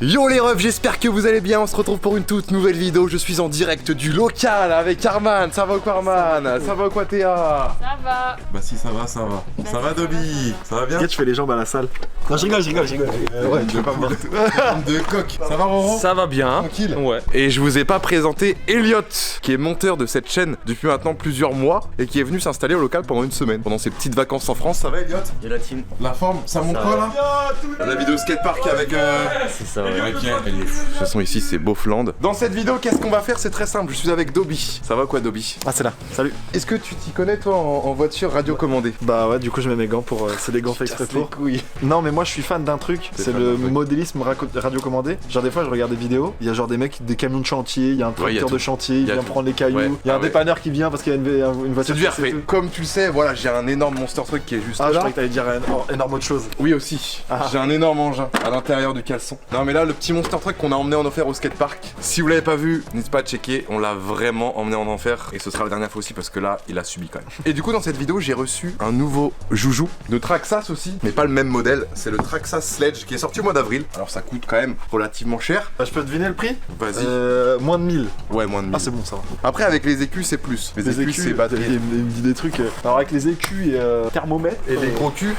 Yo les refs, j'espère que vous allez bien, on se retrouve pour une toute nouvelle vidéo. Je suis en direct du local avec Arman. Ça va ou quoi Arman? Ça va ou quoi Théa? Ça va. Bah si ça va, ça va. Ça va Dobby? Ça va bien? Regarde, je fais les jambes à la salle. Non, je rigole. Ouais, tu veux pas me voir. De coq. Ça va Roro? Ça va bien. Tranquille. Ouais. Et je vous ai pas présenté Elliot, qui est monteur de cette chaîne depuis maintenant plusieurs mois et qui est venu s'installer au local pendant une semaine, pendant ses petites vacances en France. Ça va Elliot? Et la team. La forme, ça monte quoi là? La vidéo skatepark avec C'est ça, ouais. Ok, elle est fou. De toute façon ici c'est Beaufland. Dans cette vidéo qu'est-ce qu'on va faire? C'est très simple, je suis avec Dobby. Ça va quoi Dobby? Ah, c'est là, salut. Est-ce que tu t'y connais toi en voiture radiocommandée? Bah ouais, du coup, je mets mes gants pour. C'est des gants fait exprès pour. couilles. Non, mais moi, je suis fan d'un truc, T'es c'est fan le d'un truc. modélisme radiocommandé. Genre, des fois, je regarde des vidéos, il y a genre des mecs, des camions de chantier, il y a un Ouais, y a tracteur tout. de chantier, il Y a vient tout. prendre les cailloux, Ouais. il y a Ah un ouais. dépanneur qui vient parce qu'il y a une C'est voiture du qui airfait. s'est- Comme tu le sais, voilà, j'ai un énorme monster truck qui est juste Ah, je là. croyais que t'allais dire un énorme autre chose. Oui aussi, Ah. j'ai un énorme engin à l'intérieur du caleçon. Non mais là le petit monster truck qu'on a emmené en offert au skatepark, si vous l'avez pas vu, n'hésitez pas à checker, on l'a vraiment emmené en enfer et ce sera la dernière fois aussi parce que là il a subi quand même. Et du coup dans cette vidéo j'ai reçu un nouveau joujou de Traxxas aussi, mais pas le même modèle, c'est le Traxxas Sledge qui est sorti au mois d'avril. Alors ça coûte quand même relativement cher. Bah, je peux deviner le prix? Vas-y. Moins de 1000. Ouais moins de 1000. Ah, c'est bon, ça va. Après avec les écus c'est plus. Les écus c'est il batterie. me dit des trucs. Alors, avec les écus et thermomètre. Et les gros culs.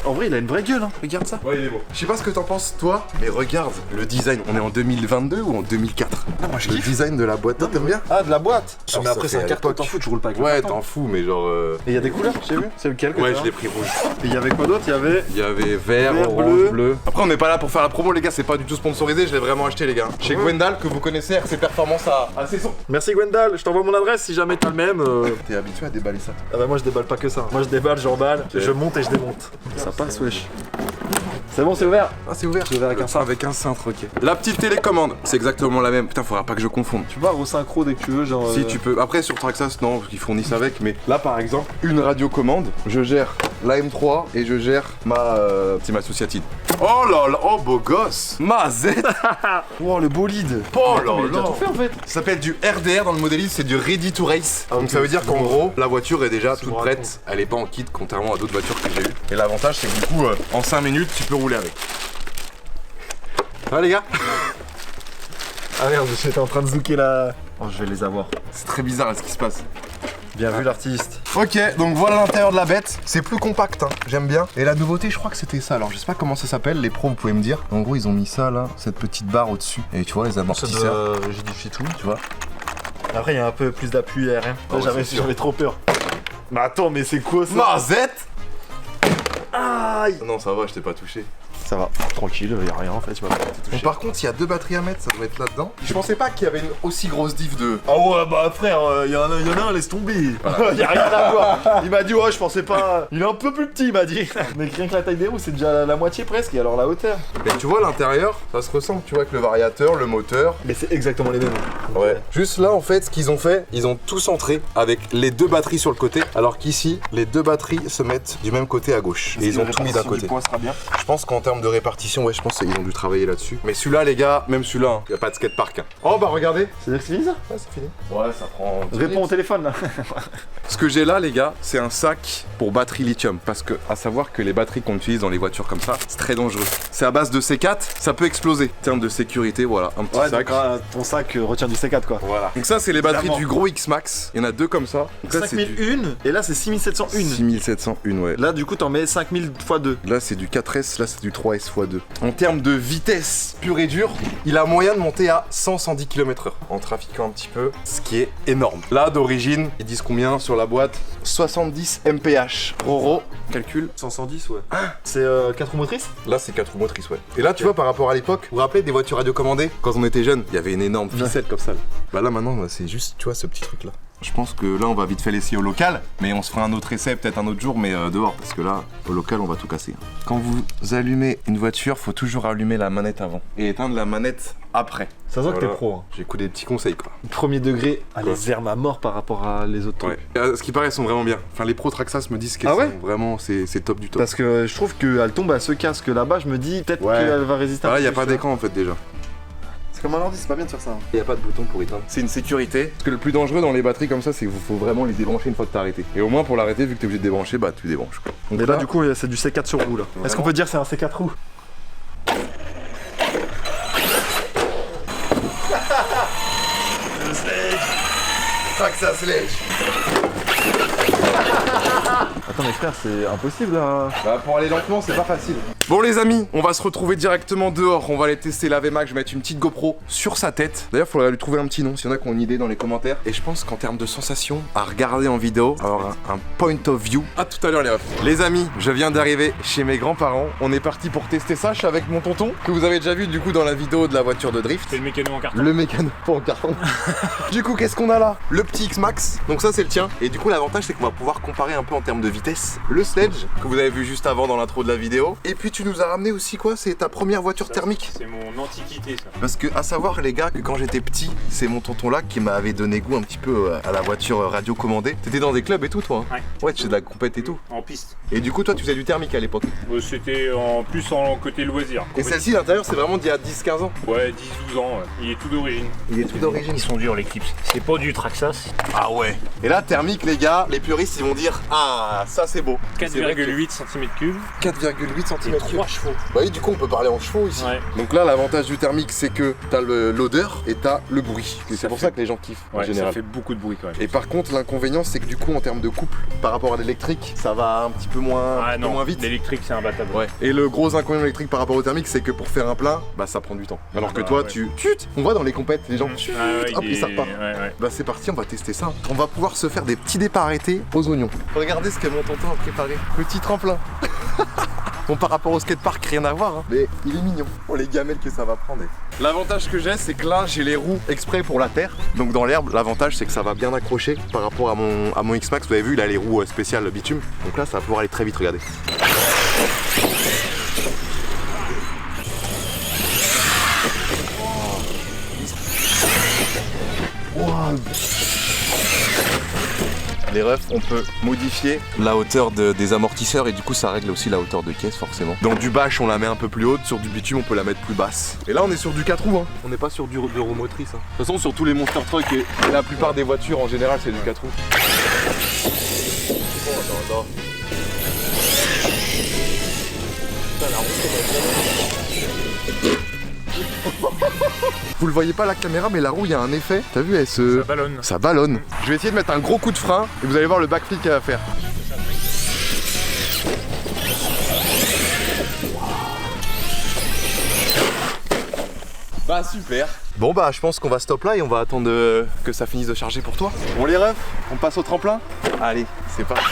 En vrai, il a une vraie gueule, hein. Regarde ça. Ouais il est beau. Je sais pas ce que t'en penses toi, mais regarde le design. On est en 2022 ou en 2004? Ah, moi, je Le kiffe. design de la boîte, toi t'aimes bien? Ah, de la boîte. Genre, mais après, ça c'est un fait à carton, l'époque. t'en fous, je roule pas avec le Ouais carton. t'en fous mais genre Et il y a des couleurs, j'ai vu? C'est lequel que Ouais t'as je l'ai pris rouge. Et il y avait quoi d'autre? Il y avait. Il y avait vert, Vert, orange, bleu. bleu. Après on n'est pas là pour faire la promo les gars, c'est pas du tout sponsorisé, je l'ai vraiment acheté les gars. Chez Ouais. Gwendal que vous connaissez, RC Performance à Cesson. Merci Gwendal, je t'envoie mon adresse si jamais t'as le même. T'es habitué à déballer ça? Ah bah moi je déballe pas que ça. Moi je déballe, j'emballe, je monte et je démonte. Ça passe wesh. C'est bon, c'est ouvert. Ah c'est ouvert. C'est ouvert avec un cintre. Avec un cintre, ok. La petite télécommande, c'est exactement la même. Putain faudra pas que je confonde. Tu peux synchro dès que tu veux, genre. Si tu peux. Après sur Traxxas non, parce qu'ils fournissent avec, mais là par exemple, une radiocommande, je gère la M3 et je gère ma Team Associated. Oh là là, oh beau gosse. Ma Z. Oh le bolide. Oh Attends, mais il a tout fait en fait. Ça s'appelle du RDR dans le modélisme, c'est du Ready to Race. Ah, Donc ok. ça veut dire qu'en gros, la voiture est déjà Tu toute me prête, racontes. elle est pas en kit contrairement à d'autres voitures que j'ai eues. Et l'avantage c'est que du coup, en 5 minutes, tu peux rouler avec. Ça va les gars? Ah merde, j'étais en train de zouker là. Oh, je vais les avoir. C'est très bizarre là, ce qui se passe. Bien vu l'artiste. Ok, donc voilà l'intérieur de la bête. C'est plus compact, hein. J'aime bien. Et la nouveauté, je crois que c'était ça. Alors je sais pas comment ça s'appelle, les pros vous pouvez me dire. En gros, ils ont mis ça là, cette petite barre au-dessus. Et tu vois, les amortisseurs, J'édifie tout. tu vois. Après, il y a un peu plus d'appui aérien. Ah ouais, j'avais c'est sûr. trop peur. Mais attends, mais c'est quoi ça? Mazette. Aïe. Non, ça va, je t'ai pas touché. Ça va, tranquille, y a rien en fait, tu vas pas te Bon, toucher. par contre, il y a 2 batteries à mettre, ça doit être là-dedans. Je pensais pas qu'il y avait une aussi grosse diff de. Ah ouais bah frère, y en a un, laisse tomber. Y a rien à voir. Il m'a dit ouais je pensais pas. Il est un peu plus petit il m'a dit. Mais rien que la taille des roues c'est déjà la moitié presque et alors la hauteur. Mais tu vois l'intérieur, ça se ressemble, tu vois, avec le variateur, le moteur. Mais c'est exactement les mêmes. Ouais. Juste là, en fait, ce qu'ils ont fait, ils ont tout centré avec les 2 batteries sur le côté, alors qu'ici, les 2 batteries se mettent du même côté à gauche. Et ils ont tout mis d'un côté. Le poids sera bien. Je pense qu'en termes de répartition, ouais, je pense qu'ils ont dû travailler là-dessus. Mais celui-là, les gars, même celui-là, hein, y a pas de skatepark. Hein. Oh bah regardez. C'est-à-dire que c'est fini ça? Ouais, c'est fini. Ouais, ça prend. Réponds au téléphone là. Ce que j'ai là, les gars, c'est un sac pour batterie lithium. Parce que, à savoir que les batteries qu'on utilise dans les voitures comme ça, c'est très dangereux. C'est à base de C4, ça peut exploser. En termes de sécurité, voilà, un petit Ouais sac. donc ton sac retient du C4 quoi. Voilà. Donc ça, c'est les batteries Évidemment. du gros X-Max. Il y en a 2 comme ça. Donc là, c'est du 5001 et là c'est 6701. 6701, ouais. Là du coup t'en mets 5000 x 2. Là, c'est du 4S, là, c'est du 3S x 2. En termes de vitesse pure et dure, il a moyen de monter à 100-110 km/h en trafiquant un petit peu, ce qui est énorme. Là, d'origine, ils disent combien sur la boîte? 70 mph. Roro, calcul. 110 ouais. C'est 4 roues motrices? Là, c'est 4 roues motrices, ouais. Et là, tu vois, par rapport à l'époque, vous vous rappelez des voitures radiocommandées? Quand on était jeunes, il y avait une énorme ficelle comme ça. Là. Bah là, maintenant, c'est juste, tu vois, ce petit truc-là. Je pense que là, on va vite fait l'essayer au local, mais on se fera un autre essai peut-être un autre jour, mais dehors, parce que là, au local, on va tout casser. Quand vous allumez une voiture, faut toujours allumer la manette avant et éteindre la manette après. Ça se voit que Voilà. t'es pro. Hein. J'ai écouté des petits conseils, quoi. Premier degré, Quoi les herbes à mort par rapport à les autres Ouais. trucs. Ce qui paraît, elles sont vraiment bien. Enfin, les pros Traxxas me disent qu'elles Ah ouais sont vraiment, c'est top du top. Parce que je trouve qu'elle tombe à ce casque là-bas, je me dis peut-être Ouais. qu'elle va résister un Ah, peu il y a plus, pas tu vois. d'écran en fait déjà. C'est comme un ordi, c'est pas bien de faire ça. Il n'y a pas de bouton pour éteindre. C'est une sécurité. Parce que le plus dangereux dans les batteries comme ça, c'est qu'il faut vraiment les débrancher une fois que t'as arrêté. Et au moins pour l'arrêter, vu que t'es obligé de débrancher, bah tu débranches quoi. Donc Mais là, du coup, c'est du C4 sur roue là. Est-ce qu'on peut dire que c'est un C4 roues? Le sledge. Traxa Sledge. Attends mais frère, c'est impossible là. Bah pour aller lentement, c'est pas facile. Bon les amis, on va se retrouver directement dehors. On va aller tester la VMAX. Je vais mettre une petite GoPro sur sa tête. D'ailleurs, faudrait lui trouver un petit nom s'il y en a qui ont une idée dans les commentaires. Et je pense qu'en termes de sensations, à regarder en vidéo, avoir un point of view. À tout à l'heure les refs. Les amis, je viens d'arriver chez mes grands-parents. On est parti pour tester ça. Je suis avec mon tonton que vous avez déjà vu du coup dans la vidéo de la voiture de drift. C'est le mécano en carton. Le mécano pas en carton. Du coup, qu'est-ce qu'on a là? Le petit X-Max. Donc ça c'est le tien. Et du coup, l'avantage c'est qu'on va pouvoir comparer un peu en termes de vitesse. Le Sledge que vous avez vu juste avant dans l'intro de la vidéo. Et puis tu nous as ramené aussi quoi? C'est ta première voiture thermique? C'est mon antiquité ça. Parce que à savoir les gars que quand j'étais petit, c'est mon tonton là qui m'avait donné goût un petit peu à la voiture radiocommandée. T'étais dans des clubs et tout toi? Ouais, tu fais de la compète et tout. En piste. Et du coup toi tu faisais du thermique à l'époque? C'était en plus en côté loisir. Et celle-ci l'intérieur c'est vraiment d'il y a 10-15 ans? Ouais, 10-12 ans, ouais. Il est tout d'origine. Il est tout d'origine. Ils sont durs les clips. C'est pas du Traxxas. Ah ouais. Et là thermique les gars, les puristes ils vont dire ah ça c'est beau. 4,8 cm3. 4,8 et cm3. 3 chevaux. Bah oui, du coup on peut parler en chevaux ici. Ouais. Donc là l'avantage du thermique c'est que t'as l'odeur et t'as le bruit. Et c'est pour ça que les gens kiffent en Ouais, général. ça fait beaucoup de bruit quand même. Et par contre l'inconvénient c'est que du coup en termes de couple par rapport à l'électrique ça va un petit peu moins, Ah non, moins vite. l'électrique c'est imbattable. Ouais. Et le gros inconvénient électrique par rapport au thermique c'est que pour faire un plein, bah ça prend du temps. Alors que Bah, toi ouais. tu on voit dans les compètes les gens Ah ouais, hop ils sortent pas. Ouais. Bah c'est parti, on va tester ça. On va pouvoir se faire des petits départs arrêtés aux oignons. Regardez ce que mon tonton a préparé. Petit tremplin. Bon par rapport au skatepark rien à voir hein. Mais il est mignon. Oh les gamelles que ça va prendre. L'avantage que j'ai c'est que là j'ai les roues exprès pour la terre. Donc dans l'herbe l'avantage c'est que ça va bien accrocher par rapport à mon X-Max. Vous avez vu il a les roues spéciales bitume. Donc là ça va pouvoir aller très vite, regardez. Wow. Les refs, on peut modifier la hauteur des amortisseurs et du coup ça règle aussi la hauteur de caisse forcément. Donc du bâche on la met un peu plus haute, sur du bitume on peut la mettre plus basse. Et là on est sur du 4 roues hein. On n'est pas sur du 2 roues motrices hein. De toute façon sur tous les monster trucks et la plupart des voitures en général c'est du 4 roues. Oh, attends. Putain, la roue, vous le voyez pas à la caméra mais la roue il y a un effet. T'as vu elle se... Ça ballonne. Ça ballonne. Je vais essayer de mettre un gros coup de frein et vous allez voir le backflip qu'elle va faire. Bah super. Bon bah je pense qu'on va stop là et on va attendre que ça finisse de charger pour toi. Bon les refs, on passe au tremplin? Allez, c'est parti.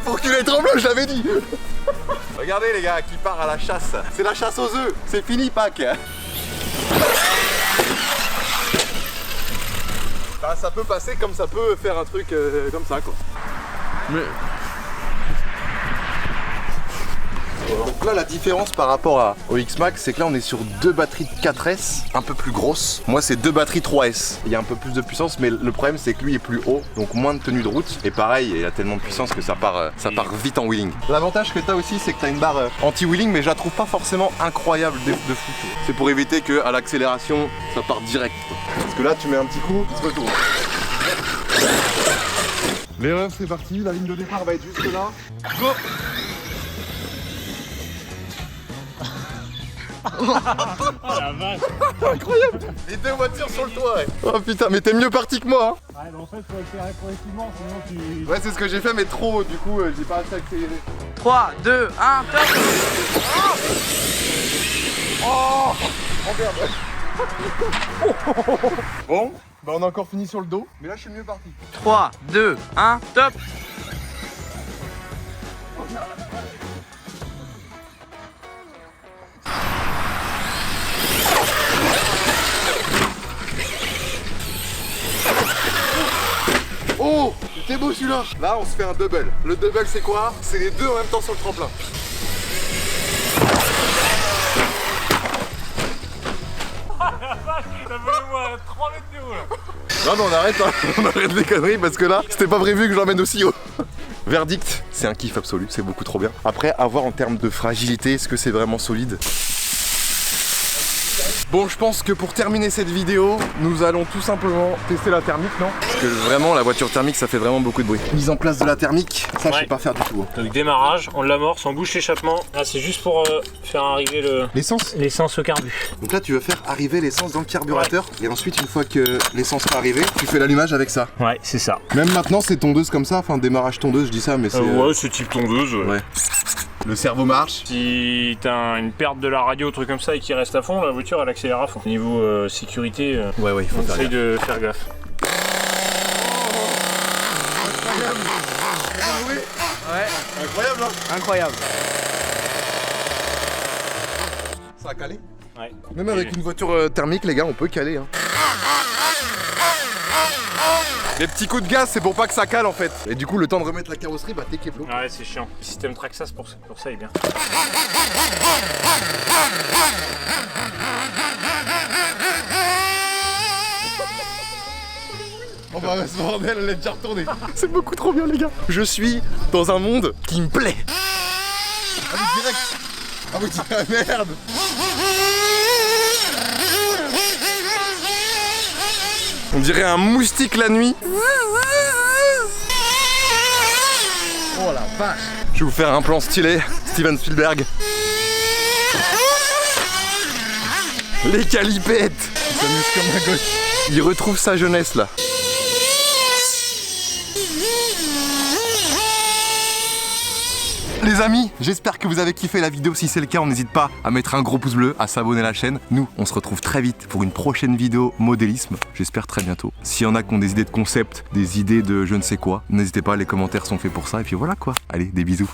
Pour qu'il ait tremblant, je l'avais dit. Regardez les gars, qui part à la chasse. C'est la chasse aux œufs. C'est fini Pâques. Bah, ça peut passer comme ça peut faire un truc comme ça quoi. Mais... Donc là la différence par rapport au X-Max c'est que là on est sur deux batteries de 4S un peu plus grosses. Moi c'est deux batteries 3S. Il y a un peu plus de puissance mais le problème c'est que lui est plus haut donc moins de tenue de route. Et pareil il y a tellement de puissance que ça part vite en wheeling. L'avantage que t'as aussi c'est que t'as une barre anti-wheeling mais je la trouve pas forcément incroyable de fou. C'est pour éviter que à l'accélération ça part direct quoi. Parce que là tu mets un petit coup, il se retourne. Les refs c'est parti, la ligne de départ va être juste là. Go! Oh la vache. Incroyable. Les deux voitures sur le toit ouais. Oh putain mais t'es mieux parti que moi hein. Ouais, mais en fait, faut accélérer progressivement, sinon tu. Ouais c'est ce que j'ai fait mais trop haut du coup j'ai pas assez accéléré. 3, 2, 1, top. Oh merde. Bon, bah on a encore fini sur le dos, mais là je suis mieux parti. 3, 2, 1, top. Oh, c'était beau celui-là. Là on se fait un double. Le double c'est quoi? C'est les deux en même temps sur le tremplin. Ça fait au moins 3 mètres de haut là. Non mais on arrête hein. On arrête les conneries parce que là c'était pas prévu que je l'emmène aussi haut. Verdict, c'est un kiff absolu, c'est beaucoup trop bien. Après, à voir en termes de fragilité, est-ce que c'est vraiment solide? Bon, je pense que pour terminer cette vidéo, nous allons tout simplement tester la thermique, non? Parce que vraiment, la voiture thermique, ça fait vraiment beaucoup de bruit. Mise en place de la thermique, ça je sais pas faire du tout. Donc démarrage, on l'amorce, on bouche l'échappement. Là c'est juste pour faire arriver l'essence au carbu. Donc là, tu veux faire arriver l'essence dans le carburateur, et ensuite, une fois que l'essence est arrivée, tu fais l'allumage avec ça. Ouais, c'est ça. Même maintenant, c'est tondeuse comme ça, enfin démarrage tondeuse, je dis ça, mais c'est... Ouais, c'est type tondeuse. Ouais. Le cerveau marche. Si t'as une perte de la radio, truc comme ça, et qu'il reste à fond, la voiture elle accélère à fond. Niveau sécurité, Ouais, il faut on faire essaye gaffe. de faire gaffe. Incroyable, hein? Incroyable. Ça a calé. Ouais. Même avec une voiture thermique, les gars, on peut caler. Hein. Les petits coups de gaz, c'est pour pas que ça cale en fait. Et du coup, le temps de remettre la carrosserie, bah t'es Keflo. Ouais, c'est chiant. Le système Traxxas pour ça est bien. Oh bah ce bordel, elle est déjà retournée. C'est beaucoup trop bien, les gars. Je suis dans un monde qui me plaît. Ah oui, direct. Ah oui, merde. On dirait un moustique la nuit. Oh la vache. Je vais vous faire un plan stylé, Steven Spielberg. Les calipettes. Il s'amuse comme un gosse. Il retrouve sa jeunesse là. Les amis, j'espère que vous avez kiffé la vidéo. Si c'est le cas, on n'hésite pas à mettre un gros pouce bleu, à s'abonner à la chaîne. Nous, on se retrouve très vite pour une prochaine vidéo modélisme. J'espère très bientôt. S'il y en a qui ont des idées de concept, des idées de je ne sais quoi, n'hésitez pas, les commentaires sont faits pour ça. Et puis voilà quoi. Allez, des bisous.